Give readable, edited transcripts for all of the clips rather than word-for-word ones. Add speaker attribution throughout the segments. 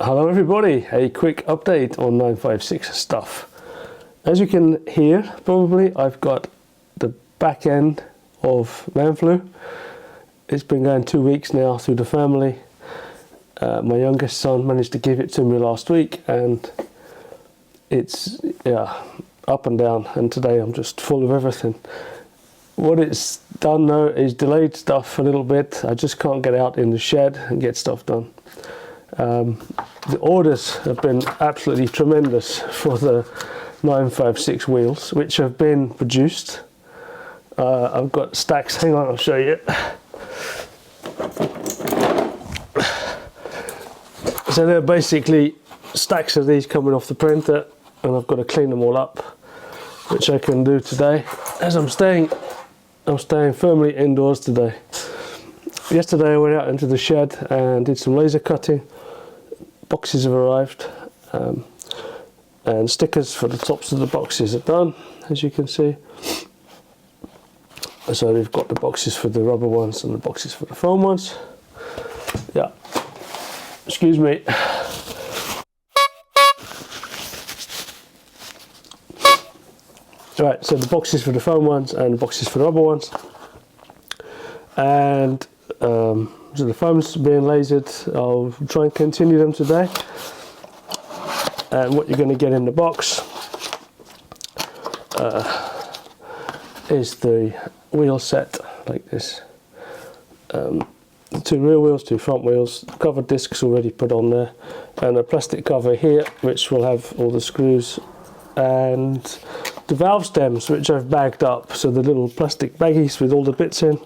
Speaker 1: Hello everybody, a quick update on 956 stuff. As you can hear, probably, I've got the back end of man flu. It's been going 2 weeks now through the family. My youngest son managed to give it to me last week, and it's up and down, and today I'm just full of everything. What it's done though is delayed stuff a little bit. I just can't get out in the shed and get stuff done. The orders have been absolutely tremendous for the 956 wheels, which have been produced. I've got stacks, hang on, I'll show you. So they're basically stacks of these coming off the printer, and I've got to clean them all up, which I can do today as I'm staying firmly indoors today. Yesterday I went out into the shed and did some laser cutting. Boxes have arrived, and stickers for the tops of the boxes are done, as you can see. So we've got the boxes for the rubber ones and the boxes for the foam ones. Yeah, excuse me. Right, so the boxes for the foam ones and the boxes for the rubber ones. And so the foam's being lasered. I'll try and continue them today. And what you're going to get in the box is the wheel set like this. 2 rear wheels, 2 front wheels, covered discs already put on there, and a plastic cover here which will have all the screws, and the valve stems which I've bagged up, so the little plastic baggies with all the bits in.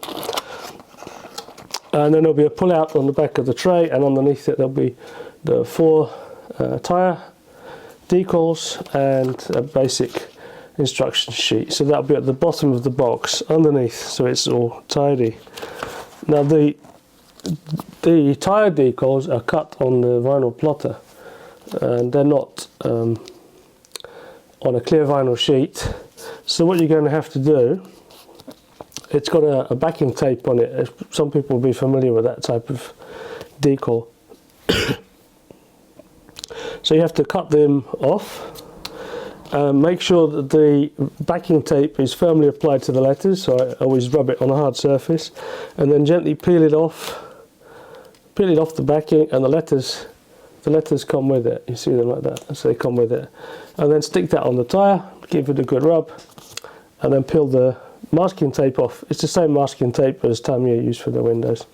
Speaker 1: And then there'll be a pull out on the back of the tray, and underneath it there'll be the 4 tyre decals and a basic instruction sheet. So that'll be at the bottom of the box underneath, so it's all tidy. Now the tyre decals are cut on the vinyl plotter, and they're not on a clear vinyl sheet. So what you're going to have to do, it's got a backing tape on it. Some people will be familiar with that type of decal. So you have to cut them off. Make sure that the backing tape is firmly applied to the letters, so I always rub it on a hard surface, and then gently peel it off the backing, and the letters come with it. You see them like that, so they come with it. And then stick that on the tyre, give it a good rub, and then peel the masking tape off. It's the same masking tape as Tamiya used for the windows.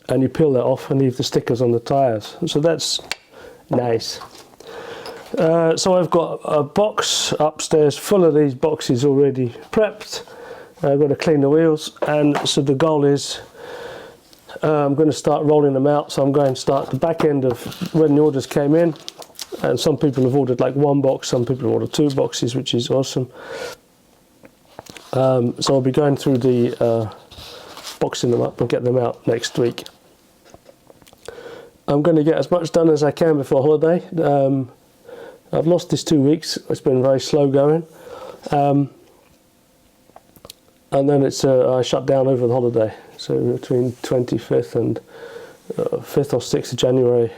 Speaker 1: And you peel that off and leave the stickers on the tyres. So that's nice. So I've got a box upstairs full of these boxes already prepped. I've got to clean the wheels, and so the goal is I'm going to start rolling them out. So I'm going to start the back end of when the orders came in, and some people have ordered like 1 box, some people have ordered 2 boxes, which is awesome. So I'll be going through the boxing them up and get them out next week. I'm going to get as much done as I can before holiday. I've lost this 2 weeks. It's been very slow going, and then it's I shut down over the holiday. So between 25th and 5th or 6th of January,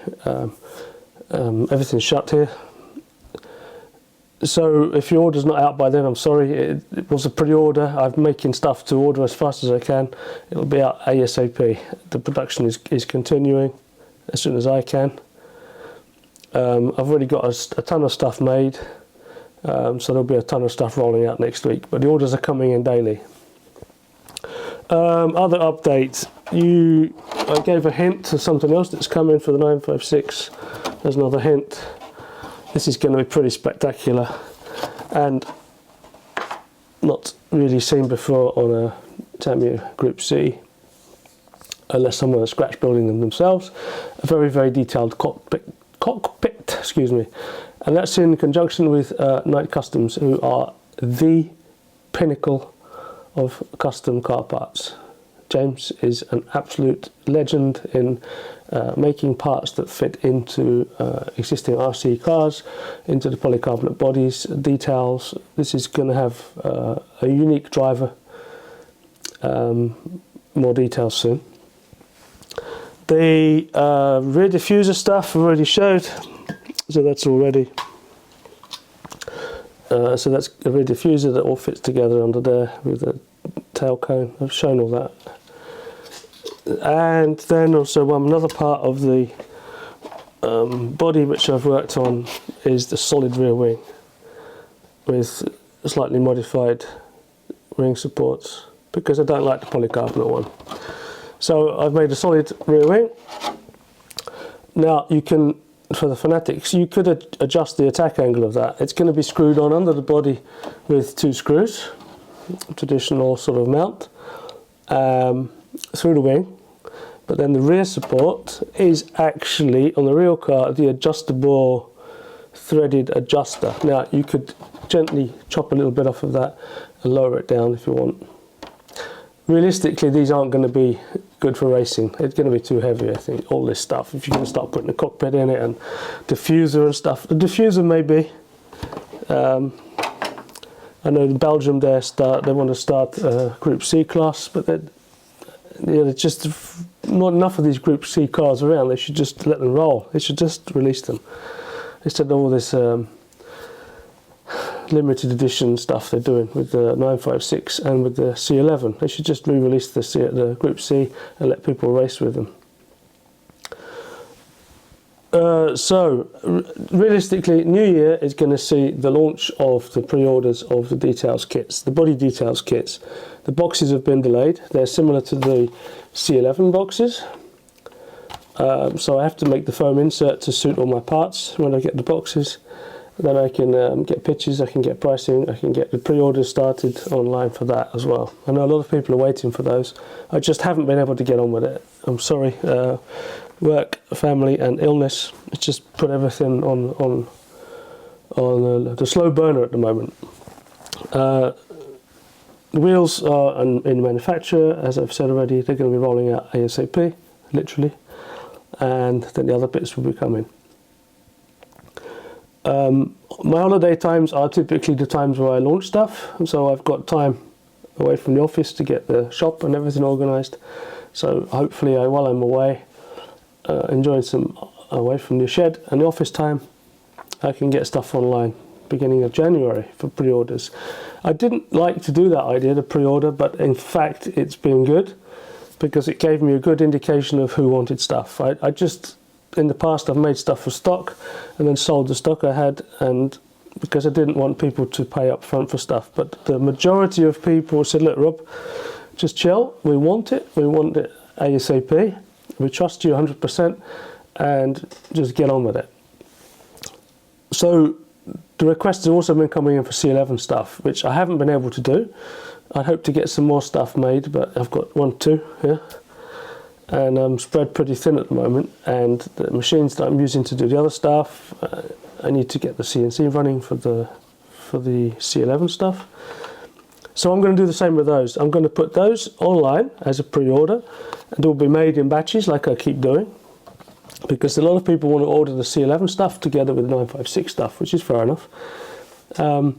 Speaker 1: everything's shut here. So if your order's not out by then, I'm sorry. It was a pre-order. I'm making stuff to order as fast as I can. It'll be out ASAP. The production is continuing as soon as I can. I've already got a ton of stuff made, so there'll be a ton of stuff rolling out next week, but the orders are coming in daily. Other updates, I gave a hint to something else that's coming for the 956. There's another hint. This is going to be pretty spectacular and not really seen before on a Tamiya Group C, unless someone has scratch building them themselves. A very, very detailed cockpit, excuse me, and that's in conjunction with Knight Customs, who are the pinnacle of custom car parts. James is an absolute legend in making parts that fit into existing RC cars, into the polycarbonate bodies, details. This is going to have a unique driver. More details soon. The rear diffuser stuff I've already showed, so that's all ready. So that's a rear diffuser that all fits together under there with a tail cone. I've shown all that. And then also another part of the body which I've worked on is the solid rear wing with slightly modified wing supports, because I don't like the polycarbonate one. So I've made a solid rear wing. Now you can, for the fanatics, you could adjust the attack angle of that. It's going to be screwed on under the body with 2 screws, traditional sort of mount, through the wing. But then the rear support is actually, on the real car, the adjustable threaded adjuster. Now you could gently chop a little bit off of that and lower it down if you want. Realistically, these aren't going to be good for racing. It's going to be too heavy, I think, all this stuff. If you're going to start putting a cockpit in it and diffuser and stuff. The diffuser may be. I know in Belgium they want to start Group C class, but there's just not enough of these Group C cars around. They should just let them roll. They should just release them. Instead of all this limited edition stuff they're doing with the 956 and with the C11. They should just re-release the Group C and let people race with them. So realistically, New Year is going to see the launch of the pre-orders of the details kits, the body details kits. The boxes have been delayed. They're similar to the C11 boxes. So I have to make the foam insert to suit all my parts when I get the boxes. Then I can get pictures, I can get pricing, I can get the pre-orders started online for that as well. I know a lot of people are waiting for those. I just haven't been able to get on with it. I'm sorry. Work, family and illness. It's just put everything on the slow burner at the moment. The wheels are in manufacture, as I've said already. They're going to be rolling out ASAP, literally. And then the other bits will be coming. My holiday times are typically the times where I launch stuff, so I've got time away from the office to get the shop and everything organised. So hopefully while I'm away, enjoying some away from the shed and the office time, I can get stuff online beginning of January for pre-orders. I didn't like to do that idea, the pre-order, but in fact it's been good because it gave me a good indication of who wanted stuff. I just, in the past, I've made stuff for stock and then sold the stock I had, and because I didn't want people to pay up front for stuff. But the majority of people said, look, Rob, just chill, we want it ASAP, we trust you 100%, and just get on with it. So the requests have also been coming in for C11 stuff, which I haven't been able to do. I hope to get some more stuff made, but I've got 1, 2 here. And I'm spread pretty thin at the moment, and the machines that I'm using to do the other stuff, I need to get the CNC running for the C11 stuff. So I'm going to do the same with those. I'm going to put those online as a pre-order, and it will be made in batches like I keep doing, because a lot of people want to order the C11 stuff together with the 956 stuff, which is fair enough. A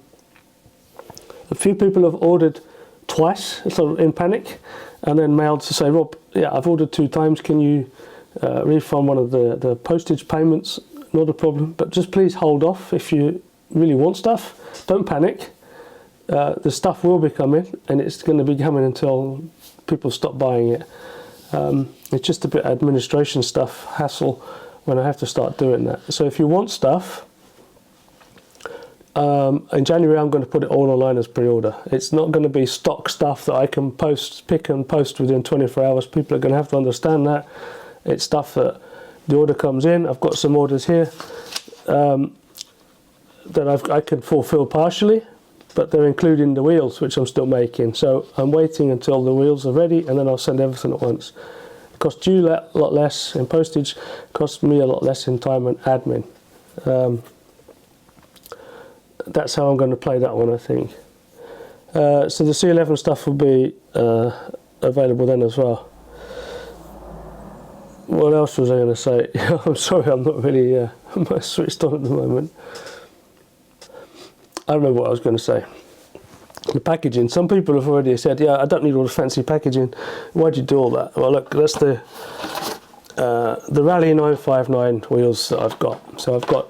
Speaker 1: few people have ordered twice, sort of in panic, and then mailed to say, Rob, yeah, I've ordered 2 times, can you refund one of the postage payments? Not a problem, but just please hold off if you really want stuff. Don't panic. The stuff will be coming, and it's going to be coming until people stop buying it. It's just a bit of administration stuff, hassle, when I have to start doing that. So if you want stuff, in January I'm going to put it all online as pre-order. It's not going to be stock stuff that I can pick and post within 24 hours. People are going to have to understand that. It's stuff that the order comes in. I've got some orders here that I can fulfill partially, but they're including the wheels, which I'm still making. So I'm waiting until the wheels are ready, and then I'll send everything at once. It costs you a lot less in postage, costs me a lot less in time and admin. That's how I'm going to play that one, I think. So the C11 stuff will be available then as well. What else was I going to say? I'm sorry, I'm not really I'm switched on at the moment. I remember what I was going to say. The packaging. Some people have already said, yeah, I don't need all the fancy packaging. Why'd you do all that? Well, look, that's the the Rally 959 wheels that I've got. So I've got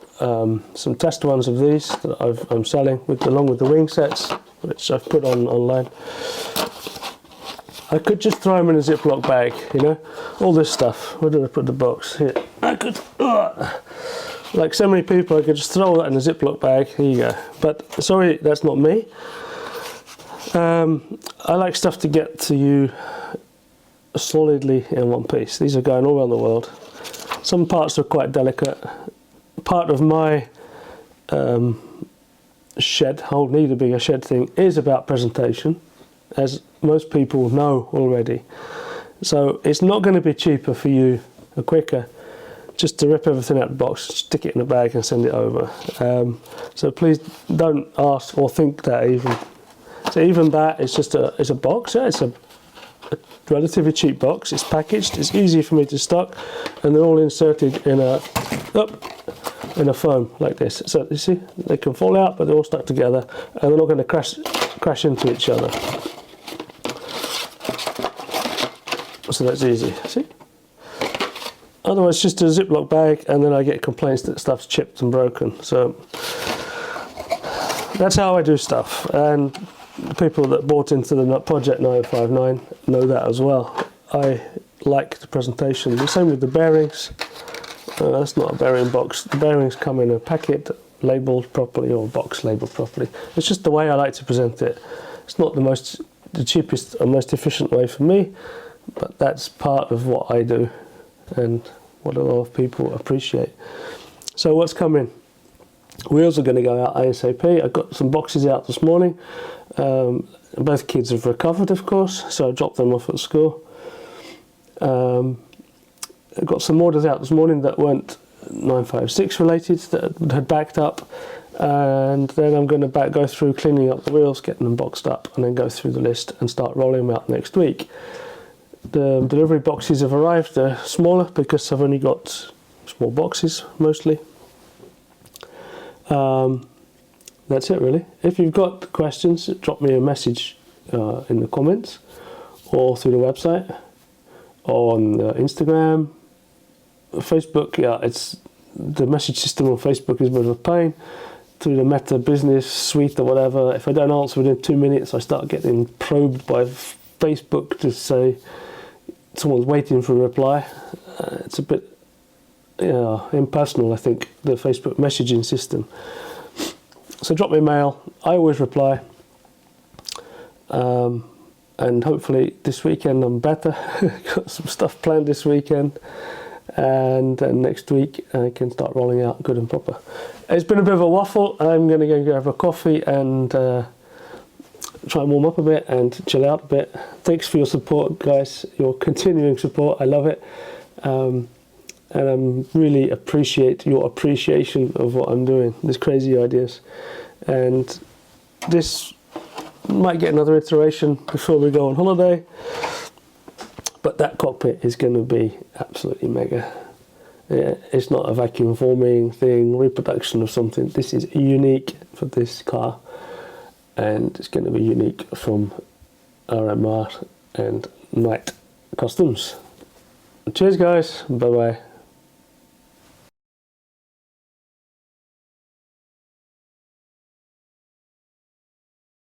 Speaker 1: some test ones of these that I'm selling along with the wing sets, which I've put online. I could just throw them in a Ziploc bag, you know, all this stuff. Where did I put the box? Here. I could, like so many people, I could just throw that in a Ziploc bag. Here you go. But sorry, that's not me. I like stuff to get to you solidly in one piece. These are going all around the world. Some parts are quite delicate. Part of my shed, whole Needabiggershed thing, is about presentation, as most people know already. So it's not going to be cheaper for you, or quicker, just to rip everything out of the box, stick it in a bag and send it over. So please don't ask or think that even. So even that, it's just it's a box. Yeah, it's a relatively cheap box. It's packaged. It's easy for me to stock, and they're all inserted in a foam like this. So you see, they can fall out, but they're all stuck together, and they're not going to crash into each other. So that's easy. See. Otherwise, just a Ziploc bag, and then I get complaints that stuff's chipped and broken. So that's how I do stuff, and people that bought into the Project 959 know that as well. I like the presentation. The same with the bearings. That's not a bearing box. The bearings come in a packet labelled properly, or box labelled properly. It's just the way I like to present it. It's not the cheapest or most efficient way for me, but that's part of what I do and what a lot of people appreciate. So what's coming? Wheels are going to go out ASAP. I got some boxes out this morning. Both kids have recovered, of course, so I dropped them off at school. I got some orders out this morning that weren't 956 related, that had backed up, and then I'm going to go through cleaning up the wheels, getting them boxed up, and then go through the list and start rolling them out next week. The delivery boxes have arrived. They're smaller because I've only got small boxes mostly. That's it really. If you've got questions, drop me a message in the comments or through the website, on Instagram, Facebook. Yeah, it's the message system on Facebook is a bit of a pain. Through the Meta Business Suite or whatever, if I don't answer within 2 minutes, I start getting probed by Facebook to say someone's waiting for a reply. It's a bit impersonal, I think, the Facebook messaging system. So drop me a mail. I always reply. And hopefully this weekend I'm better. Got some stuff planned this weekend. And then next week I can start rolling out good and proper. It's been a bit of a waffle. I'm going to go grab a coffee and try and warm up a bit and chill out a bit. Thanks for your support, guys. Your continuing support. I love it. And I really appreciate your appreciation of what I'm doing, these crazy ideas. And this might get another iteration before we go on holiday, but that cockpit is going to be absolutely mega. It's not a vacuum forming thing, reproduction of something. This is unique for this car, and it's going to be unique from RMR and Knight Customs. Cheers guys, bye bye.